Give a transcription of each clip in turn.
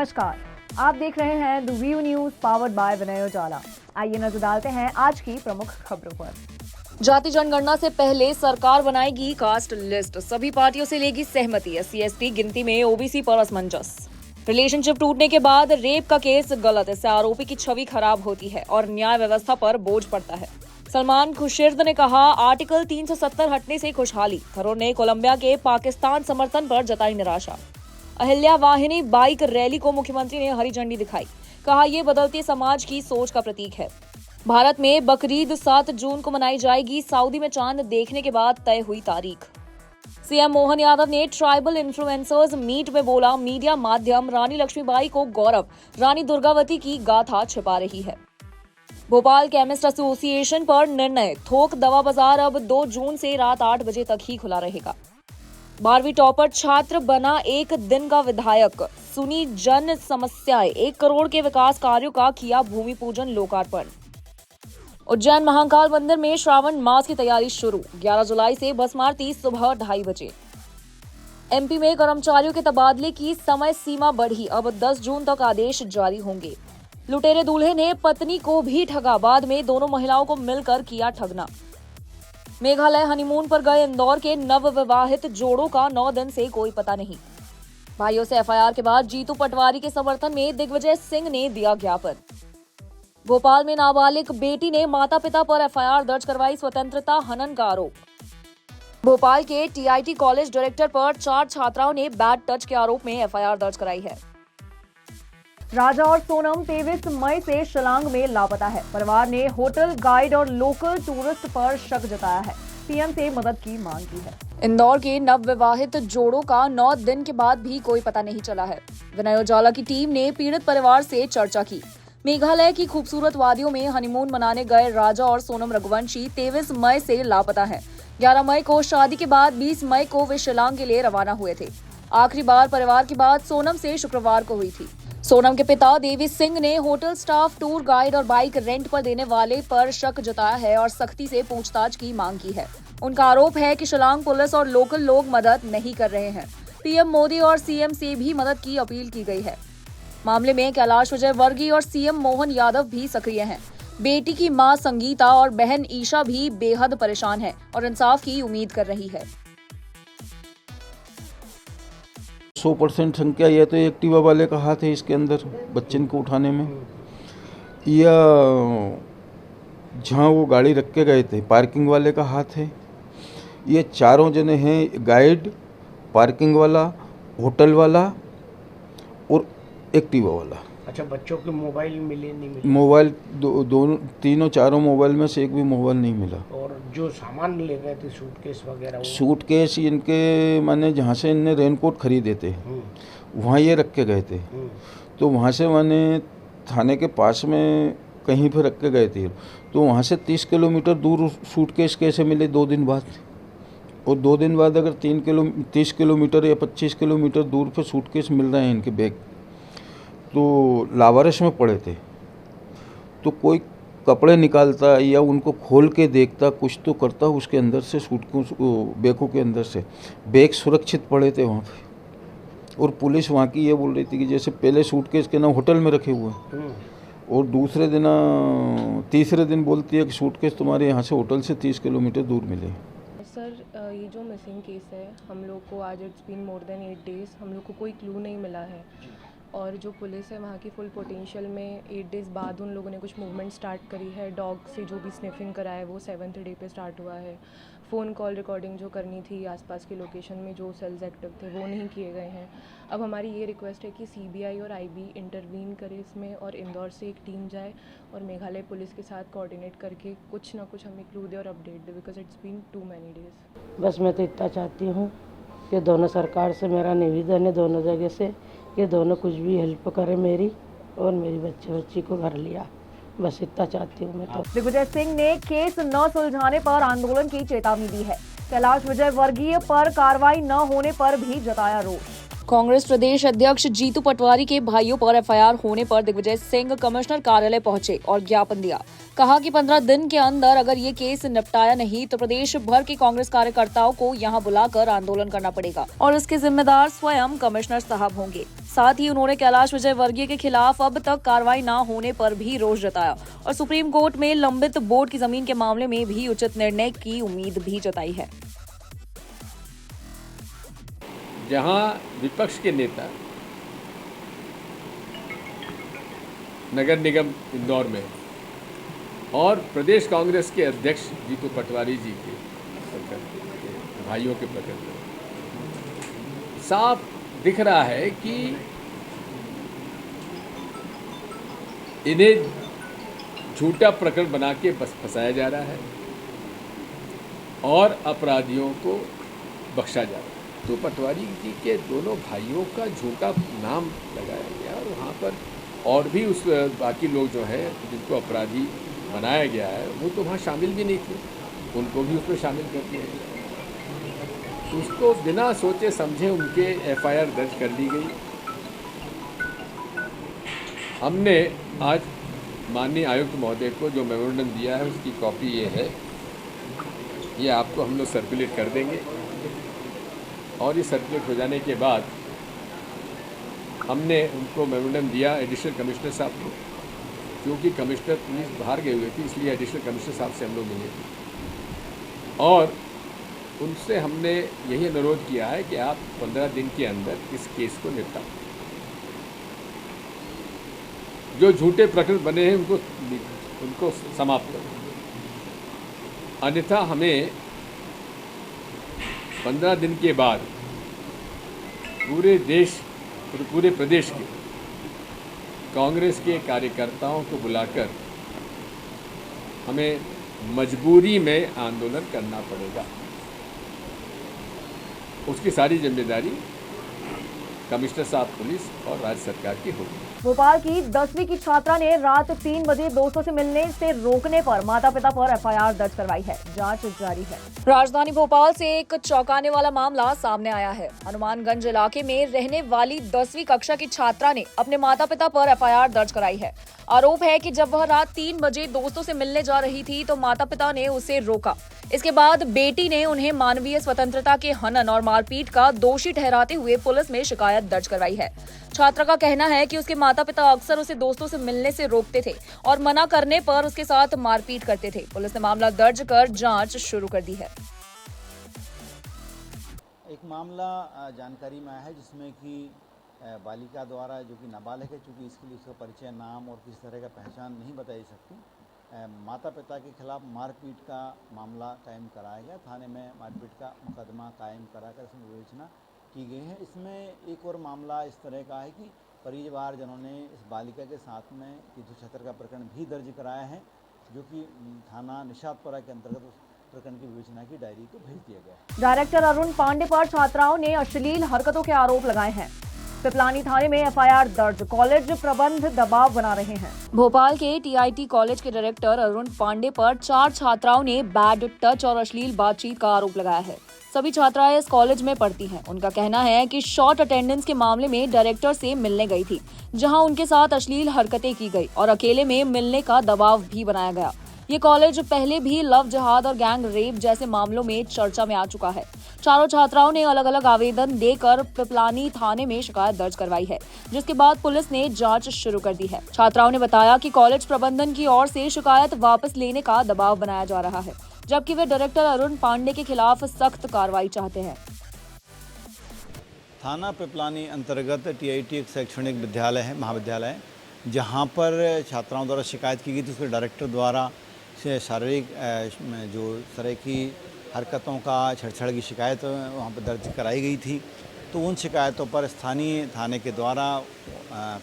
नमस्कार, आप देख रहे हैं the view news powered by Vinay Ujala. आइए नजर डालते हैं आज की प्रमुख खबरों पर। जाति जनगणना से पहले सरकार बनाएगी कास्ट लिस्ट, सभी पार्टियों से लेगी सहमति। SC/ST गिनती में OBC पर असमंजस। रिलेशनशिप टूटने के बाद रेप का केस गलत, इससे आरोपी की छवि खराब होती है और न्याय व्यवस्था पर बोझ पड़ता है। सलमान खुर्शीद ने कहा, आर्टिकल 370 हटने से खुशहाली। थरूर ने कोलंबिया के पाकिस्तान समर्थन पर जताई निराशा। अहिल्या वाहिनी बाइक रैली को मुख्यमंत्री ने हरी झंडी दिखाई, कहा यह बदलते समाज की सोच का प्रतीक है। भारत में बकरीद 7 जून को मनाई जाएगी, सऊदी में चांद देखने के बाद तय हुई तारीख। CM मोहन यादव ने ट्राइबल इन्फ्लुएंसर्स मीट में बोला, मीडिया माध्यम रानी लक्ष्मीबाई को गौरव, रानी दुर्गावती की गाथा छिपा रही है। भोपाल केमिस्ट एसोसिएशन पर निर्णय, थोक दवा बाजार अब 2 जून से रात 8 बजे तक ही खुला रहेगा। 12वीं टॉपर छात्र बना 1 दिन का विधायक, सुनी जन समस्याएं, 1 करोड़ के विकास कार्यों का किया भूमि पूजन लोकार्पण। उज्जैन महाकाल मंदिर में श्रावण मास की तैयारी शुरू, 11 जुलाई से भस्म आरती सुबह 2:30 बजे। MP में कर्मचारियों के तबादले की समय सीमा बढ़ी, अब 10 जून तक आदेश जारी होंगे। लुटेरे दूल्हे ने पत्नी को भी ठगा, बाद में दोनों महिलाओं को मिलकर किया ठगना। मेघालय हनीमून पर गए इंदौर के नवविवाहित जोड़ों का 9 दिन से कोई पता नहीं। भाइयों से FIR के बाद जीतू पटवारी के समर्थन में दिग्विजय सिंह ने दिया ज्ञापन। भोपाल में नाबालिग बेटी ने माता पिता पर FIR दर्ज करवाई, स्वतंत्रता हनन का आरोप। भोपाल के TIT कॉलेज डायरेक्टर पर 4 छात्राओं ने बैड टच के आरोप में FIR दर्ज कराई है। राजा और सोनम 23 मई से शिलांग में लापता है। परिवार ने होटल गाइड और लोकल टूरिस्ट पर शक जताया है, PM से मदद की मांग की है। इंदौर के नवविवाहित जोड़ों का 9 दिन के बाद भी कोई पता नहीं चला है। विनय उजाला की टीम ने पीड़ित परिवार से चर्चा की। मेघालय की खूबसूरत वादियों में हनीमून मनाने गए राजा और सोनम रघुवंशी 23 मई से लापता है। 11 मई को शादी के बाद 20 मई को वे शिलांग के लिए रवाना हुए थे। आखिरी बार परिवार की बात सोनम से शुक्रवार को हुई थी। सोनम के पिता देवी सिंह ने होटल स्टाफ, टूर गाइड और बाइक रेंट पर देने वाले पर शक जताया है और सख्ती से पूछताछ की मांग की है। उनका आरोप है कि शिलांग पुलिस और लोकल लोग मदद नहीं कर रहे हैं। PM मोदी और CM से भी मदद की अपील की गई है। मामले में कैलाश विजयवर्गीय और CM मोहन यादव भी सक्रिय हैं। बेटी की मां संगीता और बहन ईशा भी बेहद परेशान है और इंसाफ की उम्मीद कर रही है। 100% संख्या या तो एक्टिवा वाले का हाथ है इसके अंदर बच्चन को उठाने में, या जहाँ वो गाड़ी रख के गए थे पार्किंग वाले का हाथ है। ये चारों जने हैं, गाइड, पार्किंग वाला, होटल वाला और एक्टिवा वाला। अच्छा, बच्चों के मोबाइल मिले नहीं मिले? मोबाइल दोनों तीनों चारों मोबाइल में से एक भी मोबाइल नहीं मिला। और जो सामान ले गए थे सूटकेस वगैरह? सूटकेस इनके माने जहाँ से इनने रेनकोट खरीदे थे वहाँ ये रख के गए थे, तो वहाँ से माने थाने के पास में कहीं पर रख के गए थे, तो वहाँ से 30 किलोमीटर दूर सूटकेस कैसे मिले 2 दिन बाद? और 2 दिन बाद अगर 30 किलोमीटर या 25 किलोमीटर दूर पे सूटकेस मिल रहे हैं इनके बैग, तो लावारिस में पड़े थे, तो कोई कपड़े निकालता या उनको खोल के देखता, कुछ तो करता उसके अंदर से, सूटकेस बैगों के अंदर से। बैग सुरक्षित पड़े थे वहाँ पे। और पुलिस वहाँ की ये बोल रही थी कि जैसे पहले सूटकेस के ना होटल में रखे हुए और तीसरे दिन बोलती है कि सूटकेस तुम्हारे यहाँ से होटल से 30 किलोमीटर दूर मिले। सर, ये जो मिसिंग केस है, हम लोग को आज it's been more than 8 days, हम लोग को कोई क्लू नहीं मिला है। और जो पुलिस है वहाँ की फुल पोटेंशियल में 8 डेज़ बाद उन लोगों ने कुछ मूवमेंट स्टार्ट करी है। डॉग से जो भी स्निफिंग करा है वो 7th डे पे स्टार्ट हुआ है। फ़ोन कॉल रिकॉर्डिंग जो करनी थी आसपास के लोकेशन में जो सेल्स एक्टिव थे वो नहीं किए गए हैं। अब हमारी ये रिक्वेस्ट है कि CBI और IB इंटरवीन करे इसमें और इंदौर से एक टीम जाए और मेघालय पुलिस के साथ कोऑर्डिनेट करके कुछ ना कुछ हमें क्लू दे और अपडेट दे, because it's been too many days. बस मैं तो इतना चाहती हूँ कि दोनों सरकार से मेरा निवेदन है, दोनों जगह से, कि दोनों कुछ भी हेल्प करें मेरी और मेरी बच्ची को घर लिया। बस इतना चाहती हूँ मैं तो। दिग्विजय सिंह ने केस न सुलझाने पर आंदोलन की चेतावनी दी है। कैलाश विजयवर्गीय पर कार्रवाई न होने पर भी जताया रोष। कांग्रेस प्रदेश अध्यक्ष जीतू पटवारी के भाइयों पर FIR होने पर दिग्विजय सिंह कमिश्नर कार्यालय पहुंचे और ज्ञापन दिया। कहा कि 15 दिन के अंदर अगर ये केस निपटाया नहीं तो प्रदेश भर के कांग्रेस कार्यकर्ताओं को यहां बुलाकर आंदोलन करना पड़ेगा और इसके जिम्मेदार स्वयं कमिश्नर साहब होंगे। साथ ही उन्होंने कैलाश विजयवर्गीय के खिलाफ अब तक कार्रवाई न होने पर भी रोष जताया और सुप्रीम कोर्ट में लंबित बोर्ड की जमीन के मामले में भी उचित निर्णय की उम्मीद भी जताई है। जहां विपक्ष के नेता नगर निगम इंदौर में और प्रदेश कांग्रेस के अध्यक्ष जीतू पटवारी जी के भाइयों के प्रकरण में साफ दिख रहा है कि इन्हें झूठा प्रकरण बना के बस फंसाया जा रहा है और अपराधियों को बख्शा जा रहा है। तो पटवारी जी के दोनों भाइयों का झूठा नाम लगाया गया और वहाँ पर और भी उस बाकी लोग जो हैं जिनको अपराधी बनाया गया है वो तो वहाँ शामिल भी नहीं थे, उनको भी उसमें शामिल कर दिया गया। उसको बिना सोचे समझे उनके एफआईआर दर्ज कर दी गई। हमने आज माननीय आयुक्त महोदय को जो मेमोरेंडम दिया है उसकी कॉपी ये है, ये आपको हम लोग सर्कुलेट कर देंगे और ये सर्कुलेट हो जाने के बाद हमने उनको मेमोरेंडम दिया एडिशनल कमिश्नर साहब को, क्योंकि कमिश्नर पुलिस बाहर गए हुए थे इसलिए एडिशनल कमिश्नर साहब से हम लोग मिले थे और उनसे हमने यही अनुरोध किया है कि आप 15 दिन के अंदर इस केस को निपटा, जो झूठे प्रकरण बने हैं उनको समाप्त करो, अन्यथा हमें 15 दिन के बाद पूरे देश और पूरे प्रदेश के कांग्रेस के कार्यकर्ताओं को बुलाकर हमें मजबूरी में आंदोलन करना पड़ेगा। उसकी सारी जिम्मेदारी कमिश्नर साहब पुलिस और राज्य सरकार की होगी। भोपाल की 10वीं की छात्रा ने रात 3 बजे दोस्तों से मिलने से रोकने पर माता-पिता पर एफआईआर दर्ज करवाई है। जांच जारी है। राजधानी भोपाल से एक चौंकाने वाला मामला सामने आया है। हनुमानगंज इलाके में रहने वाली 10वीं कक्षा की छात्रा ने अपने माता-पिता पर एफआईआर दर्ज कराई है। आरोप है कि जब वह रात 3 बजे दोस्तों से मिलने जा रही थी तो माता-पिता ने उसे रोका। इसके बाद बेटी ने उन्हें मानवीय स्वतंत्रता के हनन और मारपीट का दोषी ठहराते हुए पुलिस में शिकायत दर्ज करवाई है। छात्रा का कहना है कि उसके माता-पिता अक्सर उसे दोस्तों से मिलने से रोकते थे और मना करने पर उसके साथ मारपीट करते थे। पुलिस ने मामला दर्ज कर जांच शुरू कर दी है। एक मामला जानकारी में आया है जिसमें कि बालिका द्वारा जो कि नाबालिग है, चूँकि इसके लिए उसका परिचय, नाम और किसी तरह का पहचान नहीं बताई सकती, माता पिता के खिलाफ मारपीट का मामला कायम कराया गया। थाने में मारपीट का मुकदमा कायम कराकर इसमें विवेचना की गई है। इसमें एक और मामला इस तरह का है कि परिवारजनों ने इस बालिका के साथ में 376 का प्रकरण भी दर्ज कराया है, जो कि थाना निशातपुरा के अंतर्गत उस प्रकरण की विवेचना की डायरी को भेज दिया गया है। डायरेक्टर अरुण पांडे पर छात्राओं ने अश्लील हरकतों के आरोप लगाए हैं। पिपलानी थाने में एफआईआर दर्ज, कॉलेज प्रबंध दबाव बना रहे हैं। भोपाल के टीआईटी कॉलेज के डायरेक्टर अरुण पांडे पर 4 छात्राओं ने बैड टच और अश्लील बातचीत का आरोप लगाया है। सभी छात्राएं इस कॉलेज में पढ़ती हैं। उनका कहना है कि शॉर्ट अटेंडेंस के मामले में डायरेक्टर से मिलने गई थी, जहां उनके साथ अश्लील हरकतें की गई और अकेले में मिलने का दबाव भी बनाया गया। ये कॉलेज पहले भी लव जिहाद और गैंग रेप जैसे मामलों में चर्चा में आ चुका है। चारों छात्राओं ने अलग अलग आवेदन देकर पिपलानी थाने में शिकायत दर्ज करवाई है, जिसके बाद पुलिस ने जांच शुरू कर दी है। छात्राओं ने बताया कि कॉलेज प्रबंधन की ओर से शिकायत वापस लेने का दबाव बनाया जा रहा है, जबकि वे डायरेक्टर अरुण पांडे के खिलाफ सख्त कार्रवाई चाहते हैं। थाना पिपलानी अंतर्गत टीआईटी एक शैक्षणिक विद्यालय है, महाविद्यालय है, जहाँ पर छात्राओं द्वारा शिकायत की गई थी। उसके डायरेक्टर द्वारा शारीरिक जो तरह की हरकतों का छेड़छाड़ की शिकायत वहाँ पर दर्ज कराई गई थी। तो उन शिकायतों पर स्थानीय थाने के द्वारा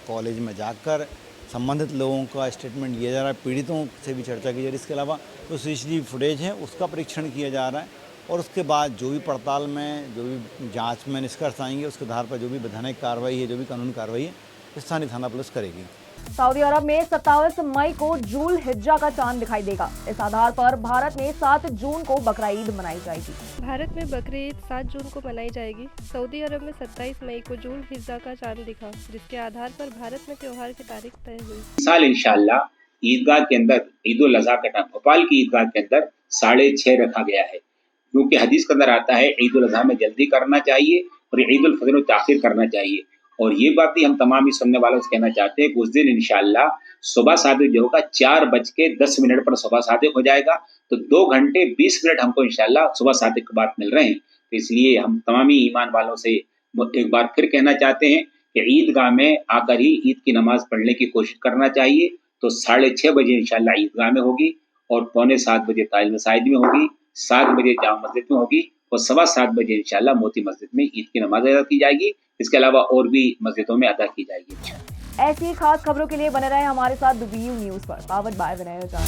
कॉलेज में जाकर संबंधित लोगों का स्टेटमेंट लिया जा रहा है, पीड़ितों से भी चर्चा की जा रही है। इसके अलावा जो सीसीटीवी फुटेज है उसका परीक्षण किया जा रहा है और उसके बाद जो भी पड़ताल में, जो भी जांच में निष्कर्ष आएंगे, उसके आधार पर जो भी वैधानिक कार्रवाई है, जो भी कानूनी कार्रवाई है, स्थानीय थाना पुलिस करेगी। सऊदी अरब में 27 मई को जुल हिज्जा का चांद दिखाई देगा। इस आधार पर भारत में 7 जून को बकरा ईद मनाई जाएगी। भारत में बकरी ईद 7 जून को मनाई जाएगी। सऊदी अरब में 27 मई को जुल हिज्जा का चांद दिखा, जिसके आधार पर भारत में त्योहार की तारीख तय हुई। साल इंशाल्लाह ईदगाह के अंदर ईद उल अज़हा का टाइम भोपाल की ईदगाह के अंदर 6:30 रखा गया है, क्योंकि हदीस के अंदर आता है ईद उल अज़हा में जल्दी करना चाहिए और ईद उल फितर में ताखिर करना चाहिए। और ये बात भी हम तमाम ही सुनने वालों से कहना चाहते हैं कि उस दिन इंशाल्लाह सुबह सादिक जो होगा 4:10 पर सुबह सादिक हो जाएगा। तो 2 घंटे 20 मिनट हमको इंशाल्लाह सुबह सादिक के बाद मिल रहे हैं। तो इसलिए हम तमाम ही ईमान वालों से एक बार फिर कहना चाहते हैं कि ईदगाह में आकर ही ईद की नमाज पढ़ने की कोशिश करना चाहिए। तो 6:30 बजे इंशाल्लाह ईदगाह में होगी और 6:45 बजे ताजिल मसाजिद में होगी, 7 बजे जामा मस्जिद में होगी और 7:15 बजे इंशाल्लाह मोती मस्जिद में ईद की नमाज अदा की जाएगी। इसके अलावा और भी मस्जिदों में अदा की जाएगी। ऐसी खास खबरों के लिए बने रहे हमारे साथ द व्यू न्यूज पर, पावर्ड बाय विनय उजाला।